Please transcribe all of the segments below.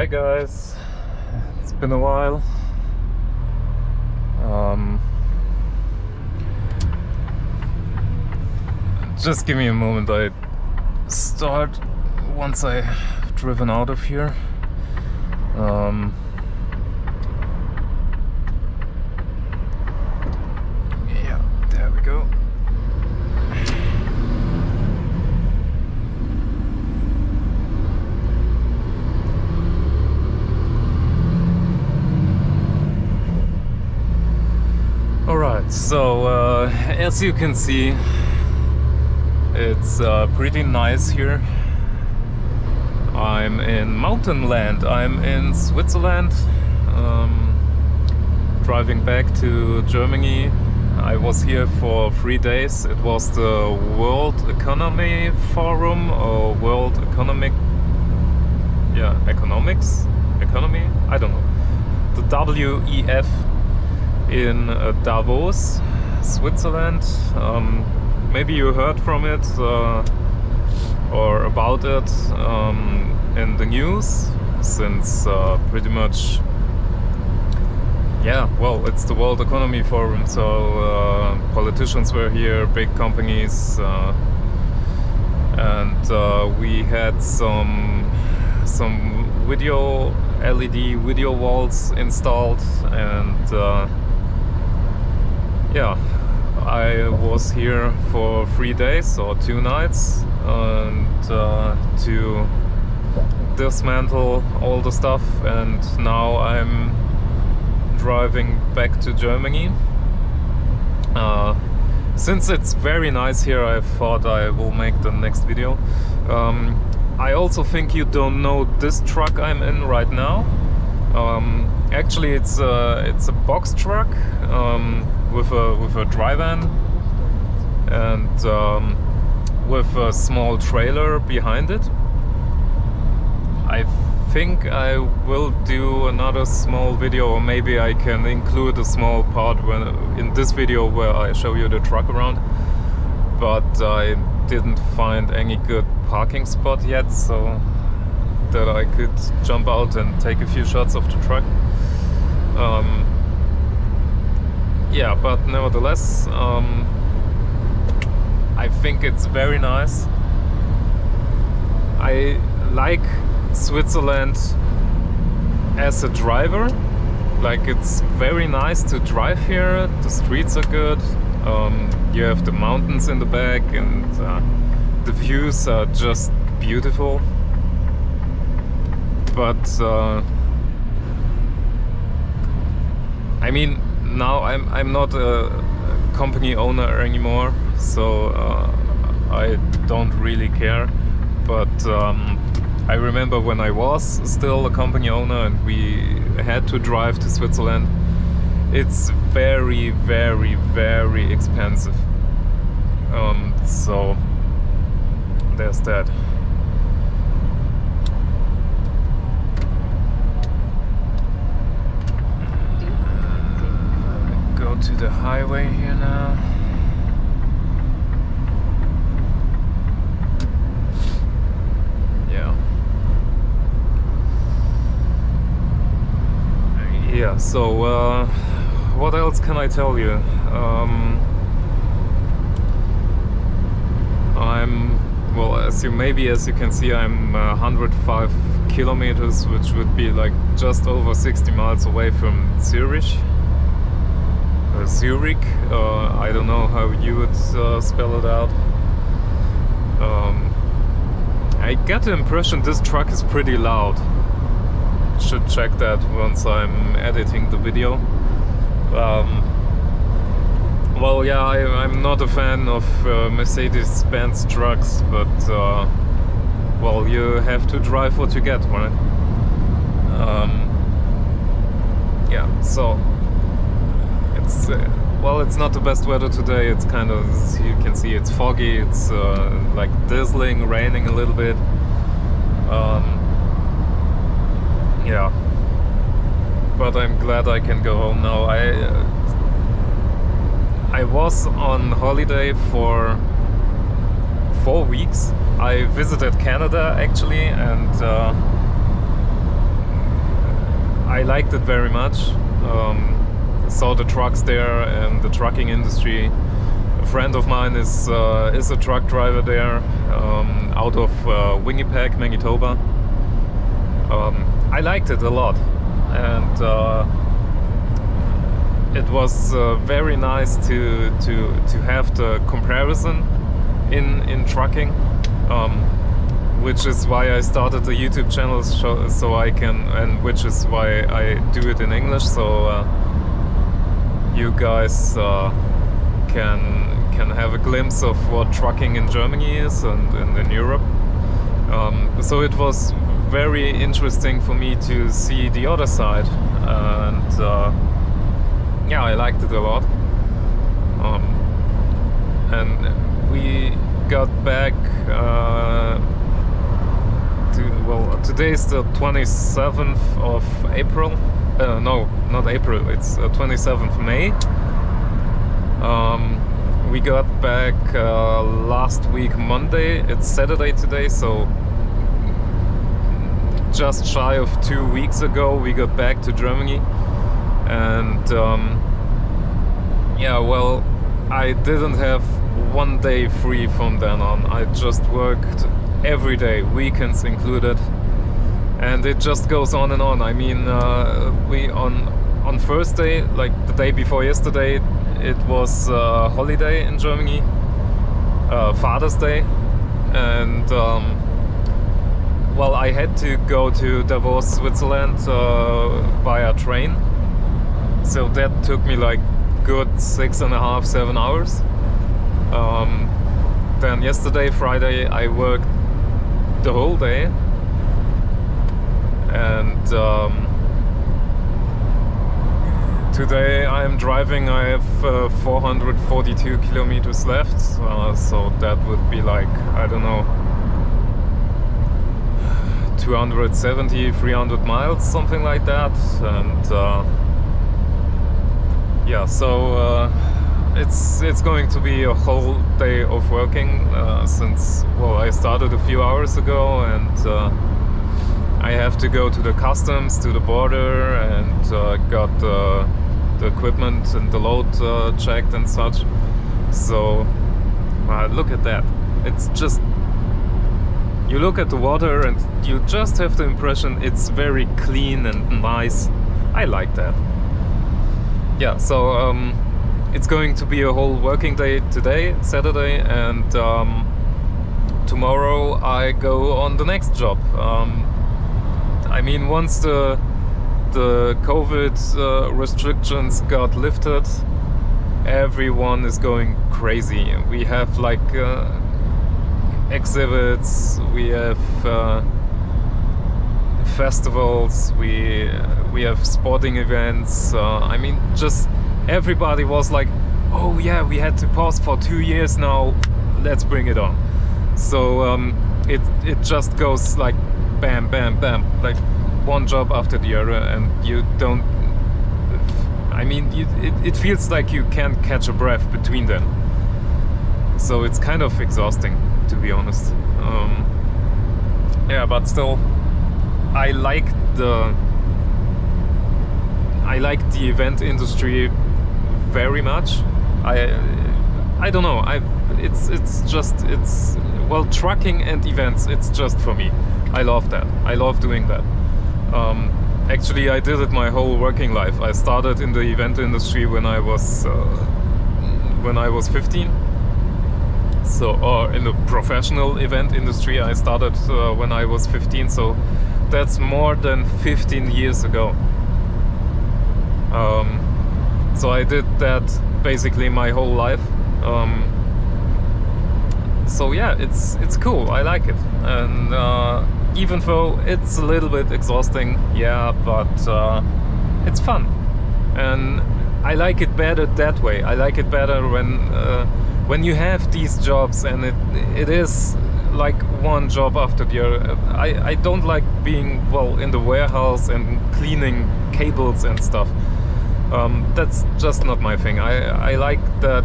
Hi guys, it's been a while. Just give me a moment. I start once I've driven out of here. Yeah, there we go. Alright, so as you can see, it's pretty nice here. I'm in mountain land. I'm in Switzerland, driving back to Germany. I was here for 3 days. It was the World Economy Forum or World Economic, Economy? I don't know. The WEF in Davos, Switzerland. Maybe you heard from it or about it in the news, since pretty much, well, it's the World Economy Forum, so politicians were here, big companies, and we had some LED video walls installed, and I was here for 3 days or 2 nights, and to dismantle all the stuff, and now I'm driving back to Germany. Since it's very nice here, I thought I will make the next video. I also think you don't know this truck I'm in right now. Actually, it's a box truck with a dry van and with a small trailer behind it. I think I will do another small video, or maybe I can include a small part in this video where I show you the truck around. But I didn't find any good parking spot yet, so that I could jump out and take a few shots of the truck. But nevertheless, I think it's very nice. I like Switzerland as a driver. Like, it's very nice to drive here. The streets are good. You have the mountains in the back, and the views are just beautiful. But I mean, now I'm not a company owner anymore, so I don't really care. But I remember when I was still a company owner and we had to drive to Switzerland. It's very, very, very expensive. So there's that. Go to the highway here now. So what else can I tell you? Well, as you can see, I'm 105 kilometers, which would be like just over 60 miles away from Zurich. I don't know how you would spell it out. I get the impression this truck is pretty loud. Should check that once I'm editing the video. Well, yeah, I'm not a fan of Mercedes-Benz trucks, but well, you have to drive what you get, right? So it's well, it's not the best weather today. It's kind of, as you can see, it's foggy. It's like drizzling, raining a little bit. But I'm glad I can go home now. I was on holiday for 4 weeks. I visited Canada actually, and I liked it very much. Saw the trucks there and the trucking industry. A friend of mine is a truck driver there, out of Winnipeg, Manitoba. I liked it a lot, and it was very nice to have the comparison in trucking, which is why I started the YouTube channel, so I can, and which is why I do it in English, so you guys can have a glimpse of what trucking in Germany is and in Europe. So it was very interesting for me to see the other side, and yeah, I liked it a lot. And we got back today's the 27th of April. No, not April, it's 27th May. We got back last week Monday. It's Saturday today, so just shy of 2 weeks ago we got back to Germany. And yeah, well, I didn't have one day free from then on. I just worked every day, weekends included, and it just goes on and on. I mean, we on Thursday, like the day before yesterday, it was holiday in Germany, Father's Day, and well, I had to go to Davos, Switzerland via train, so that took me like good 6.5, 7 hours. Then yesterday, Friday, I worked the whole day, and today I'm driving. I have 442 kilometers left, so that would be like, I don't know, 270, 300 miles, something like that. And yeah, so it's going to be a whole day of working, since, well, I started a few hours ago, and I have to go to the customs, to the border, and got the equipment and the load checked and such. So look at that. It's just, you look at the water and you just have the impression it's very clean and nice. I like that. Yeah, so it's going to be a whole working day today, Saturday, and tomorrow I go on the next job. I mean, once the COVID restrictions got lifted, everyone is going crazy. We have like exhibits, we have festivals, we have sporting events. I mean, just everybody was like, oh yeah, we had to pause for 2 years now, let's bring it on. So it just goes like bam, bam, bam, like one job after the other, and you don't, I mean, it feels like you can't catch a breath between them. So it's kind of exhausting, to be honest. Yeah, but still, I like the event industry very much. I don't know, it's well, trucking and events, it's just for me. I love that. I love doing that. Actually, I did it my whole working life. I started in the event industry when I was 15. So, or in the professional event industry, I started when I was 15. So that's more than 15 years ago. So I did that basically my whole life. So yeah, it's cool. I like it, and even though it's a little bit exhausting, yeah, but it's fun, and I like it better that way. I like it better when you have these jobs and it is like one job after the other. I don't like being, well, in the warehouse and cleaning cables and stuff. That's just not my thing. I like that,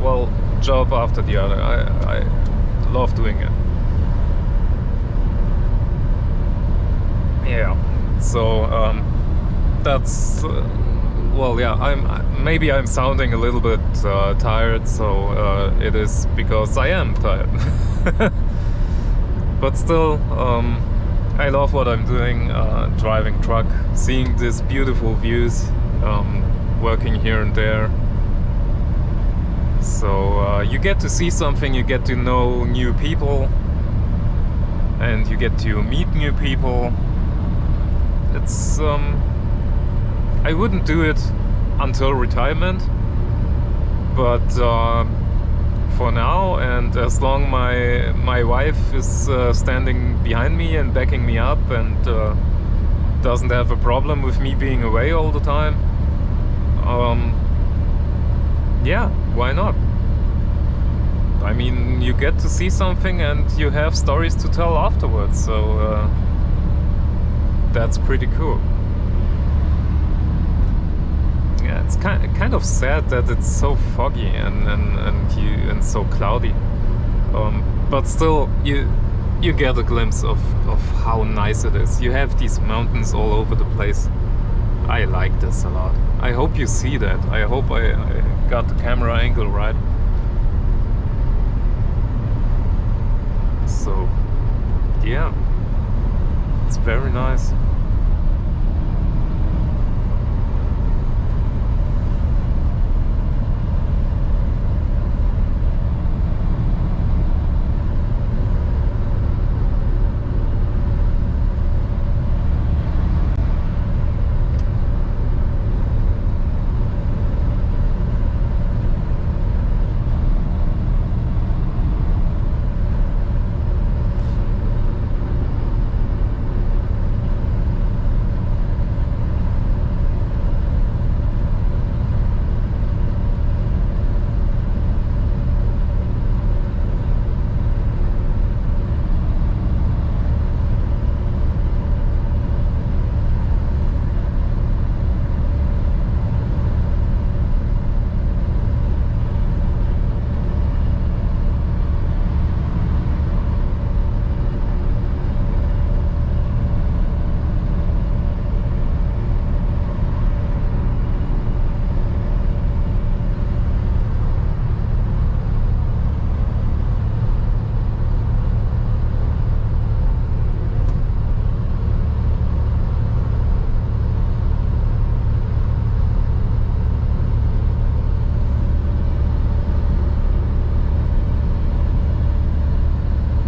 well, job after the other. I love doing it. Yeah, so that's well, yeah. Maybe I'm sounding a little bit tired, so it is because I am tired. But still, I love what I'm doing, driving truck, seeing these beautiful views, working here and there. So you get to see something, you get to know new people, and you get to meet new people. It's I wouldn't do it until retirement, but for now, and as long my wife is standing behind me and backing me up and doesn't have a problem with me being away all the time, yeah, why not? I mean, you get to see something and you have stories to tell afterwards, so that's pretty cool. Yeah, it's kind of sad that it's so foggy and so cloudy, but still you get a glimpse of how nice it is. You have these mountains all over the place. I like this a lot. I hope you see that. I hope I got the camera angle right. So yeah, it's very nice.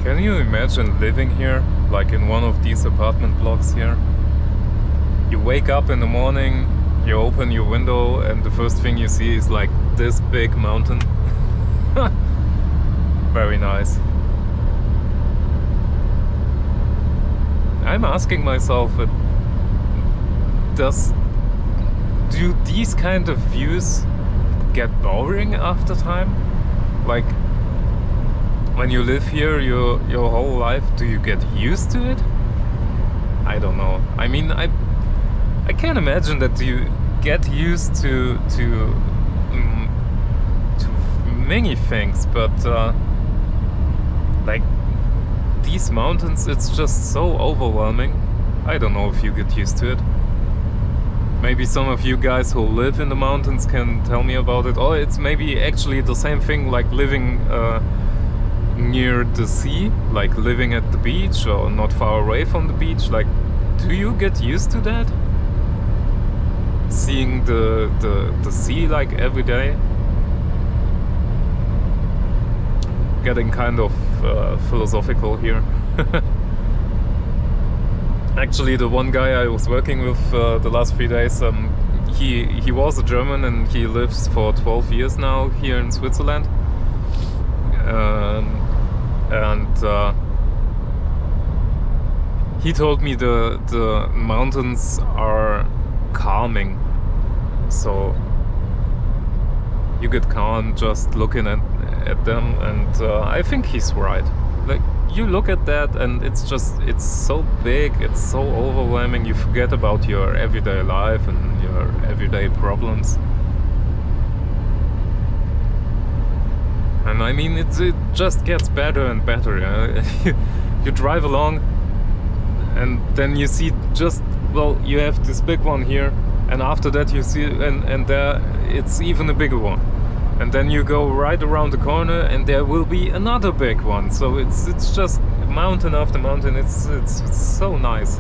Can you imagine living here, like in one of these apartment blocks here? You wake up in the morning, you open your window, and the first thing you see is like this big mountain. Very nice. I'm asking myself, do these kind of views get boring after time? Like, when you live here your whole life, do you get used to it? I don't know. I mean, I can't imagine that you get used to many things, but like these mountains, it's just so overwhelming. I don't know if you get used to it. Maybe some of you guys who live in the mountains can tell me about it. Or it's maybe actually the same thing like living near the sea, like living at the beach or not far away from the beach. Like, do you get used to that? Seeing the sea like every day? Getting kind of philosophical here. Actually, the one guy I was working with the last 3 days, he was a German and he lives for 12 years now here in Switzerland. And he told me the mountains are calming, so you get calm just looking at them, and I think he's right. Like, you look at that and it's so big, it's so overwhelming, you forget about your everyday life and your everyday problems. And I mean, it just gets better and better. You drive along and then you see just well, you have this big one here, and after that you see, and there it's even a bigger one, and then you go right around the corner and there will be another big one. So it's just mountain after mountain. It's so nice.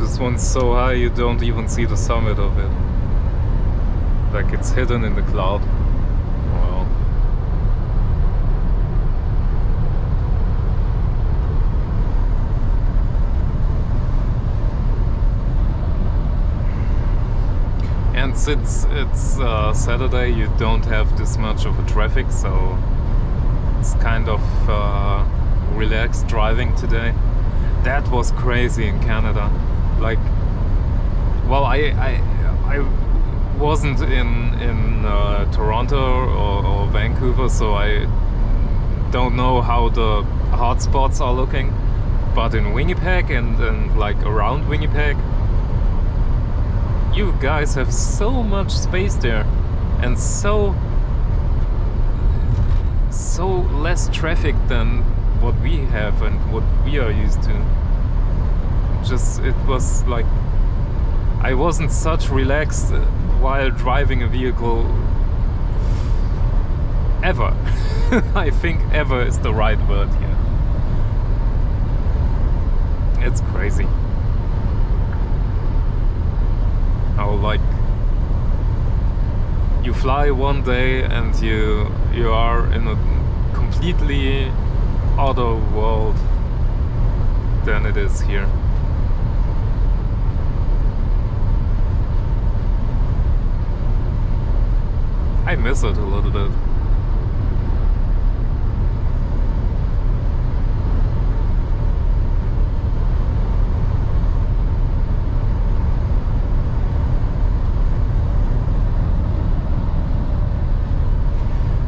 This one's so high you don't even see the summit of it. Like it's hidden in the cloud. Wow. And since it's Saturday, you don't have this much of a traffic, so it's kind of relaxed driving today. That was crazy in Canada. Like, well, I wasn't in Toronto or Vancouver, so I don't know how the hotspots are looking. But in Winnipeg and like around Winnipeg, you guys have so much space there, and so less traffic than what we have and what we are used to. Just, it was like I wasn't such relaxed while driving a vehicle ever. I think ever is the right word here. It's crazy how, like, you fly one day and you are in a completely other world than it is here. I miss it a little bit.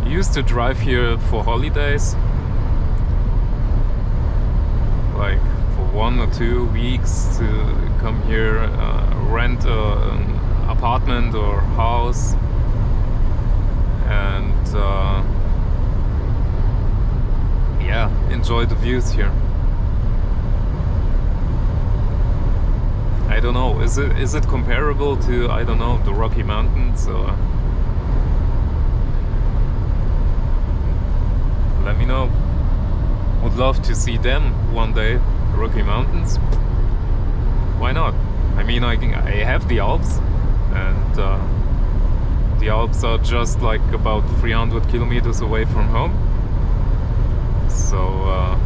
I used to drive here for holidays, like for 1 or 2 weeks, to come here, rent an apartment or house, and yeah, enjoy the views here. I don't know, is it comparable to, I don't know, the Rocky Mountains, or let me know. Would love to see them one day, the Rocky Mountains. Why not? I mean, I have the Alps, and the Alps are just like about 300 kilometers away from home. So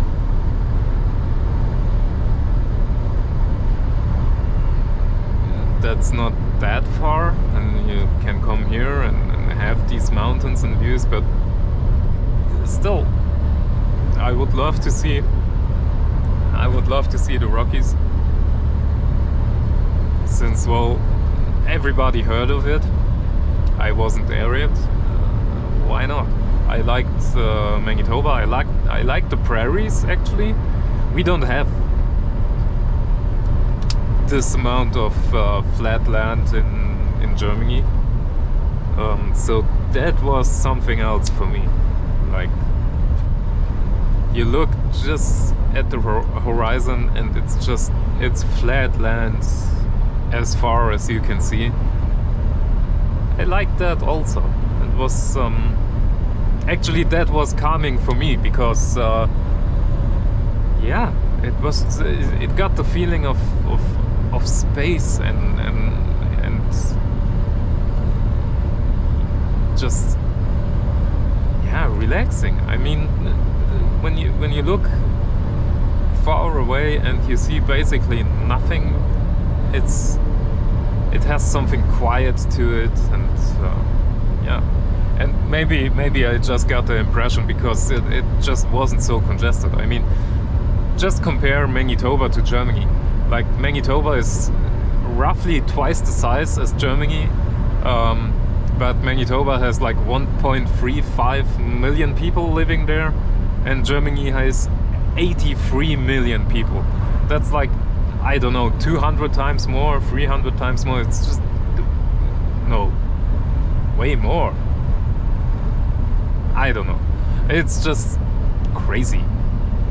that's not that far, and you can come here and have these mountains and views, but still, I would love to see the Rockies, since, well, everybody heard of it. I wasn't there yet. Why not? I liked Manitoba. I like the prairies. Actually, we don't have this amount of flat land in Germany, so that was something else for me. Like, you look just at the horizon and it's flat land as far as you can see. I like that also. It was actually, that was calming for me, because yeah, it got the feeling of space and just, yeah, relaxing. I mean, when you look far away and you see basically nothing, it has something quiet to it, and yeah. And maybe I just got the impression because it just wasn't so congested. I mean, just compare Manitoba to Germany. Like, Manitoba is roughly twice the size as Germany, but Manitoba has like 1.35 million people living there, and Germany has 83 million people. That's like, I don't know, 200 times more, 300 times more. It's just, no, way more. I don't know. It's just crazy.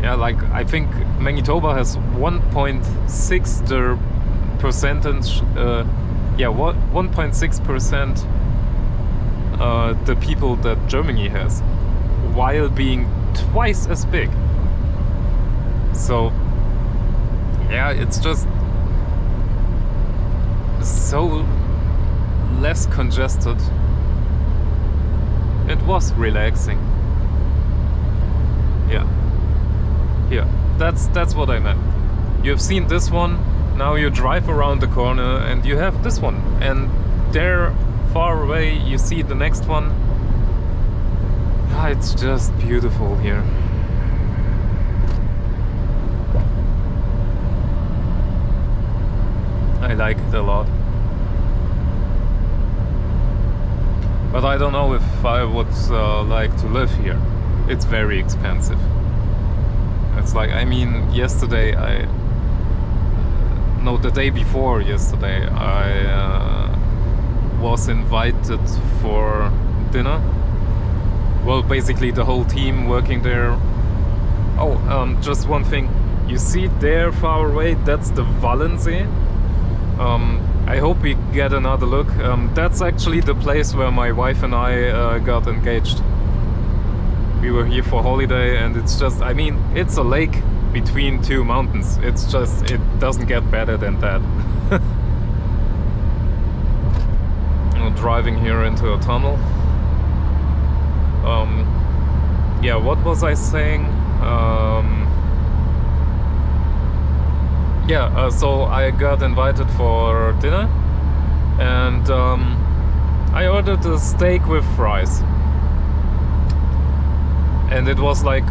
Yeah, like, I think Manitoba has 1.6 the percentage, 1.6% the people that Germany has, while being twice as big. So, yeah, it's just so less congested. It was relaxing. Yeah. Yeah, that's what I meant. You've seen this one, now you drive around the corner and you have this one. And there, far away, you see the next one. Ah, it's just beautiful here. I like it a lot. But I don't know if I would like to live here. It's very expensive. It's like, I mean, the day before yesterday, I was invited for dinner. Well, basically the whole team working there. Oh, just one thing. You see there far away, that's the Wallensee. I hope we get another look. That's actually the place where my wife and I got engaged. We were here for holiday, and it's just, I mean, it's a lake between two mountains. It's just, it doesn't get better than that. We're driving here into a tunnel. Yeah, what was I saying? So I got invited for dinner, and I ordered a steak with fries, and it was like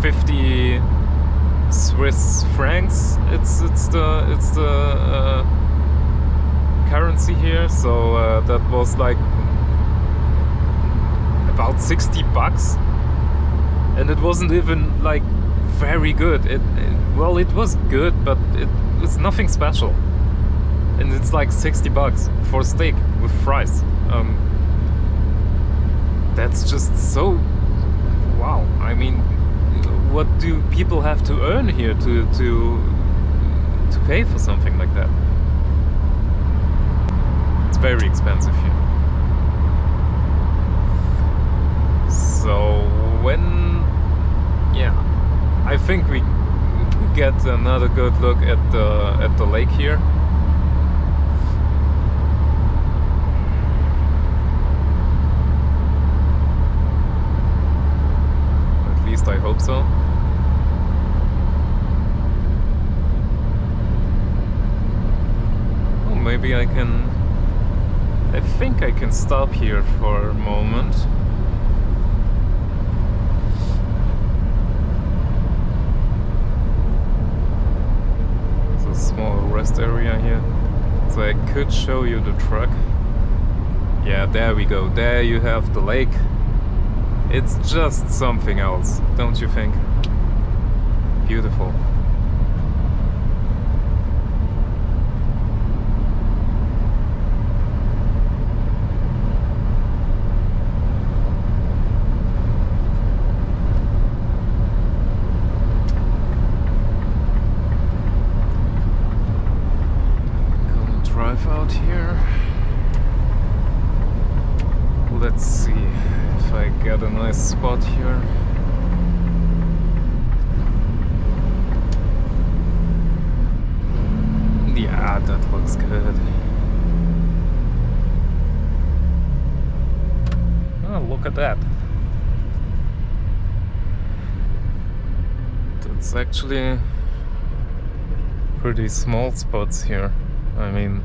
50 Swiss francs. It's the currency here, so that was like about 60 bucks, and it wasn't even like very good. Well, it was good, but it's nothing special, and it's like 60 bucks for steak with fries. That's just so wow. I mean, what do people have to earn here to pay for something like that? It's very expensive here. So I think we get another good look at the lake here. At least I hope so. Oh, maybe I think I can stop here for a moment. Small rest area here, so I could show you the truck. Yeah, there we go. There you have the lake. It's just something else, don't you think? Beautiful. Out here. Let's see if I get a nice spot here. looks good. Oh, look at that. That's actually pretty small spots here. I mean,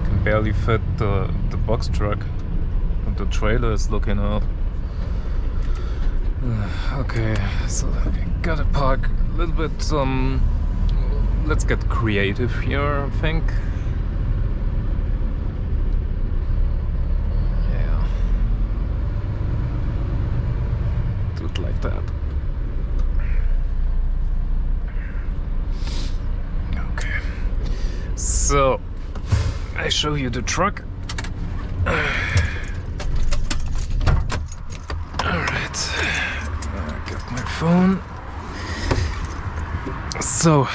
can barely fit the box truck, and the trailer is looking out. Okay, so I gotta park a little bit. Let's get creative here, I think. Yeah, do it like that. Okay, so I show you the truck. Phone. So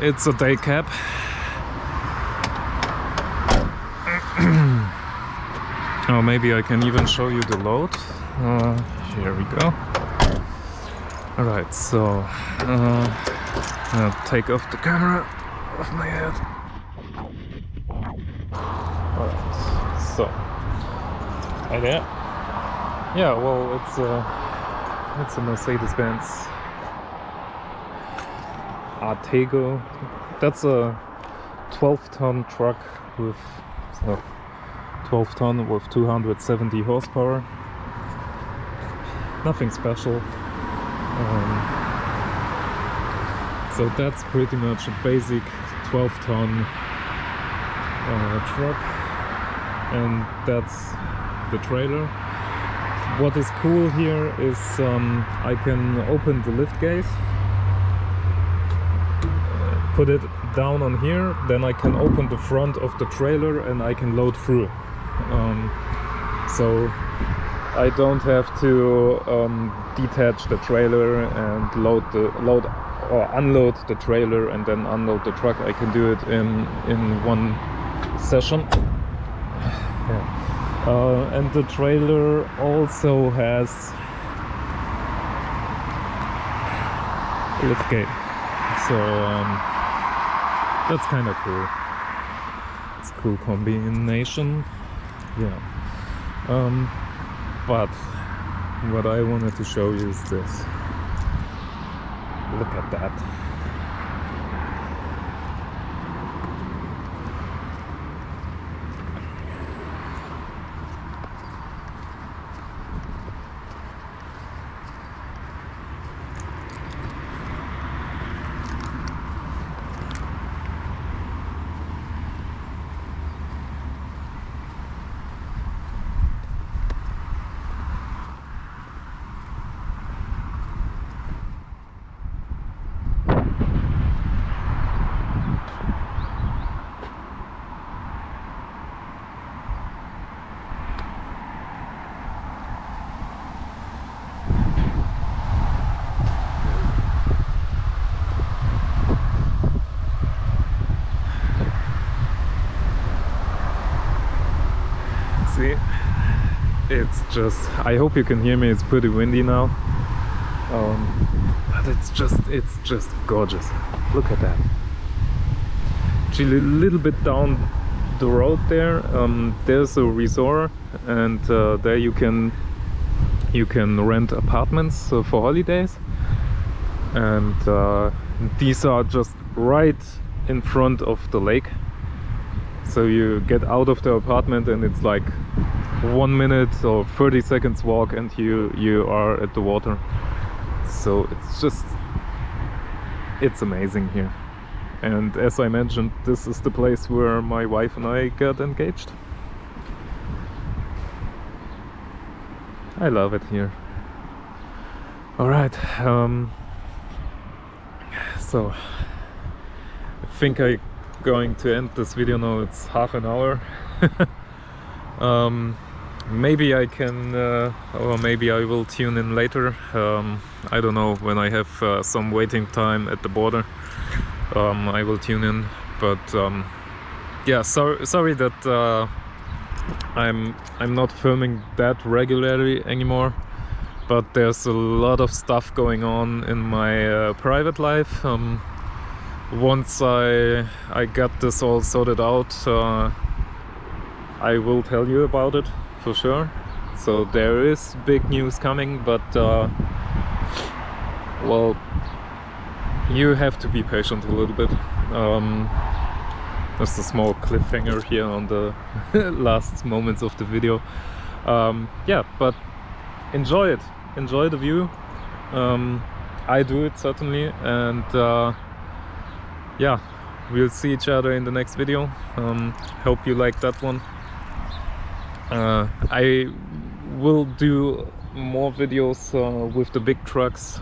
it's a day cab. Oh, maybe I can even show you the load. Here we go. Alright, so I'll take off the camera off my head. Alright, so hi there. Yeah, well, it's a Mercedes-Benz Artego. That's a 12-ton truck with 12-ton with 270 horsepower. Nothing special. So that's pretty much a basic 12-ton truck, and that's the trailer. What is cool here is I can open the lift gate, put it down on here, then I can open the front of the trailer and I can load through. So I don't have to detach the trailer and load or unload the trailer and then unload the truck. I can do it in one session. Yeah. And the trailer also has a lift gate, so that's kind of cool. It's a cool combination, yeah. But what I wanted to show you is this. Look at that. See, it's just, I hope you can hear me, it's pretty windy now, but it's just gorgeous. Look at that. Actually a little bit down the road there, there's a resort, and there you can rent apartments for holidays, and these are just right in front of the lake. So you get out of the apartment and it's like 1 minute or 30 seconds walk and you are at the water. So it's amazing here. And as I mentioned, this is the place where my wife and I got engaged. I love it here. Alright, so I think I'm going to end this video now. It's half an hour. Maybe I can or maybe I will tune in later. I don't know, when I have some waiting time at the border, I will tune in. But yeah, sorry that I'm not filming that regularly anymore, but there's a lot of stuff going on in my private life. once I got this all sorted out, I will tell you about it for sure. So there is big news coming, but well, you have to be patient a little bit. Just a small cliffhanger here on the last moments of the video. Yeah, but enjoy it, enjoy the view. I do it certainly, and yeah, we'll see each other in the next video. Hope you like that one. I will do more videos with the big trucks,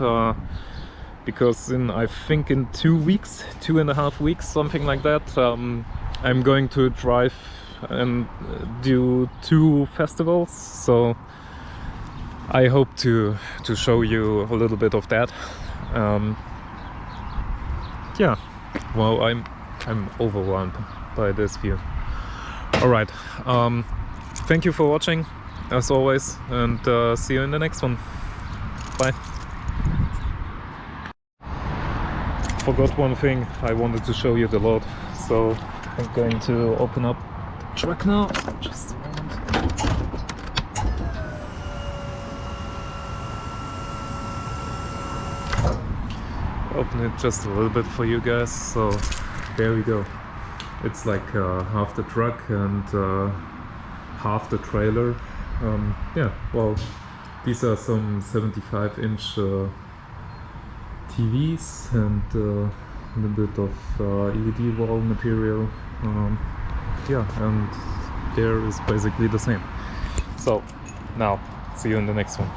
because I think in 2 weeks, 2.5 weeks, something like that, I'm going to drive and do 2 festivals. So I hope to show you a little bit of that. Yeah, well, I'm overwhelmed by this view. All right, thank you for watching as always, and see you in the next one. Bye. Forgot one thing, I wanted to show you the load, so I'm going to open up the truck now. Just a moment. Open it just a little bit for you guys. So there we go. It's like half the truck and half the trailer. Yeah, well, these are some 75-inch TVs and a little bit of LED wall material. Yeah, and there is basically the same. So now, see you in the next one.